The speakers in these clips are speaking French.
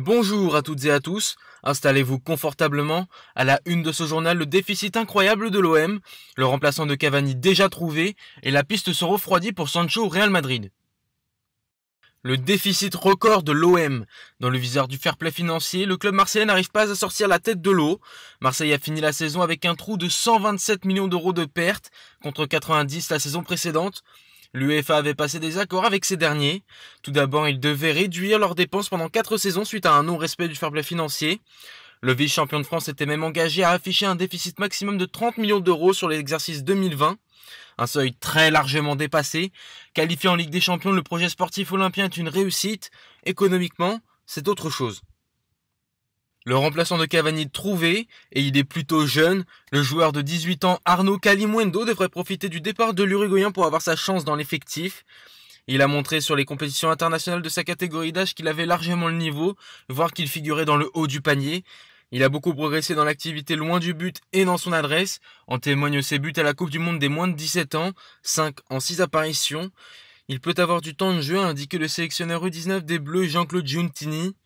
Bonjour à toutes et à tous, installez-vous confortablement. À la une de ce journal, le déficit incroyable de l'OM, le remplaçant de Cavani déjà trouvé et la piste se refroidit pour Sancho au Real Madrid. Le déficit record de l'OM. Dans le viseur du fair play financier, le club marseillais n'arrive pas à sortir la tête de l'eau. Marseille a fini la saison avec un trou de 127 millions d'euros de pertes contre 90 la saison précédente. L'UEFA avait passé des accords avec ces derniers. Tout d'abord, ils devaient réduire leurs dépenses pendant 4 saisons suite à un non-respect du fair play financier. Le vice-champion de France était même engagé à afficher un déficit maximum de 30 millions d'euros sur l'exercice 2020. Un seuil très largement dépassé. Qualifié en Ligue des Champions, le projet sportif olympien est une réussite. Économiquement, c'est autre chose. Le remplaçant de Cavani trouvé, et il est plutôt jeune, le joueur de 18 ans Arnaud Calimundo devrait profiter du départ de l'Uruguayen pour avoir sa chance dans l'effectif. Il a montré sur les compétitions internationales de sa catégorie d'âge qu'il avait largement le niveau, voire qu'il figurait dans le haut du panier. Il a beaucoup progressé dans l'activité loin du but et dans son adresse, en témoignent ses buts à la Coupe du Monde des moins de 17 ans, 5 en 6 apparitions. Il peut avoir du temps de jeu, a indiqué le sélectionneur U19 des Bleus Jean-Claude Giuntini.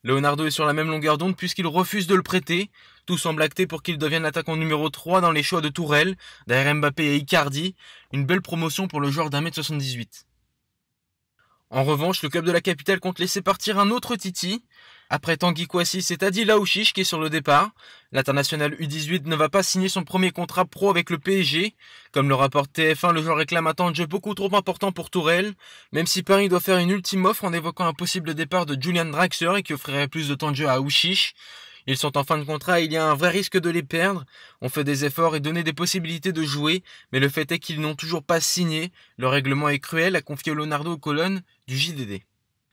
Leonardo est sur la même longueur d'onde puisqu'il refuse de le prêter. Tout semble acté pour qu'il devienne l'attaquant numéro 3 dans les choix de Tourelle, derrière Mbappé et Icardi. Une belle promotion pour le joueur d'1m78. En revanche, le club de la capitale compte laisser partir un autre Titi. Après Tanguy Kouassi, c'est Adil Aouchiche qui est sur le départ. L'international U18 ne va pas signer son premier contrat pro avec le PSG. Comme le rapporte TF1, le joueur réclame un temps de jeu beaucoup trop important pour Tourelle, même si Paris doit faire une ultime offre en évoquant un possible départ de Julian Draxler et qui offrirait plus de temps de jeu à Aouchiche. Ils sont en fin de contrat et il y a un vrai risque de les perdre. On fait des efforts et donner des possibilités de jouer, mais le fait est qu'ils n'ont toujours pas signé. Le règlement est cruel, a confié Leonardo aux colonnes du JDD.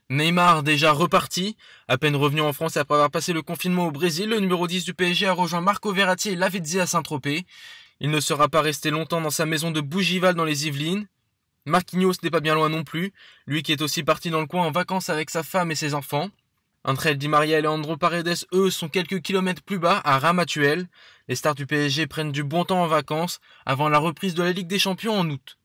Neymar déjà reparti. À peine revenu en France après avoir passé le confinement au Brésil, le numéro 10 du PSG a rejoint Marco Verratti et Lavezzi à Saint-Tropez. Il ne sera pas resté longtemps dans sa maison de Bougival dans les Yvelines. Marquinhos n'est pas bien loin non plus, lui qui est aussi parti dans le coin en vacances avec sa femme et ses enfants. André Di Maria et Leandro Paredes, eux, sont quelques kilomètres plus bas, à Ramatuelle. Les stars du PSG prennent du bon temps en vacances, avant la reprise de la Ligue des Champions en août.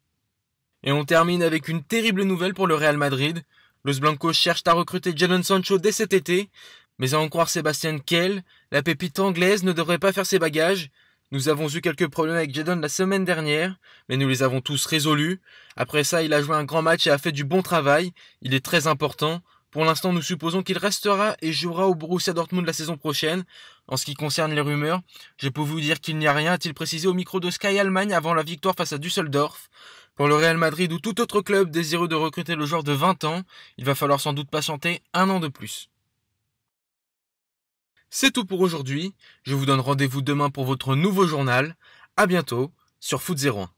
Et on termine avec une terrible nouvelle pour le Real Madrid. Los Blancos cherchent à recruter Jadon Sancho dès cet été, mais à en croire Sébastien Kell, la pépite anglaise ne devrait pas faire ses bagages. Nous avons eu quelques problèmes avec Jadon la semaine dernière, mais nous les avons tous résolus. Après ça, il a joué un grand match et a fait du bon travail. Il est très important. Pour l'instant, nous supposons qu'il restera et jouera au Borussia Dortmund la saison prochaine. En ce qui concerne les rumeurs, je peux vous dire qu'il n'y a rien, a-t-il précisé au micro de Sky Allemagne avant la victoire face à Düsseldorf. Pour le Real Madrid ou tout autre club désireux de recruter le joueur de 20 ans, il va falloir sans doute patienter un an de plus. C'est tout pour aujourd'hui. Je vous donne rendez-vous demain pour votre nouveau journal. À bientôt sur Foot 01.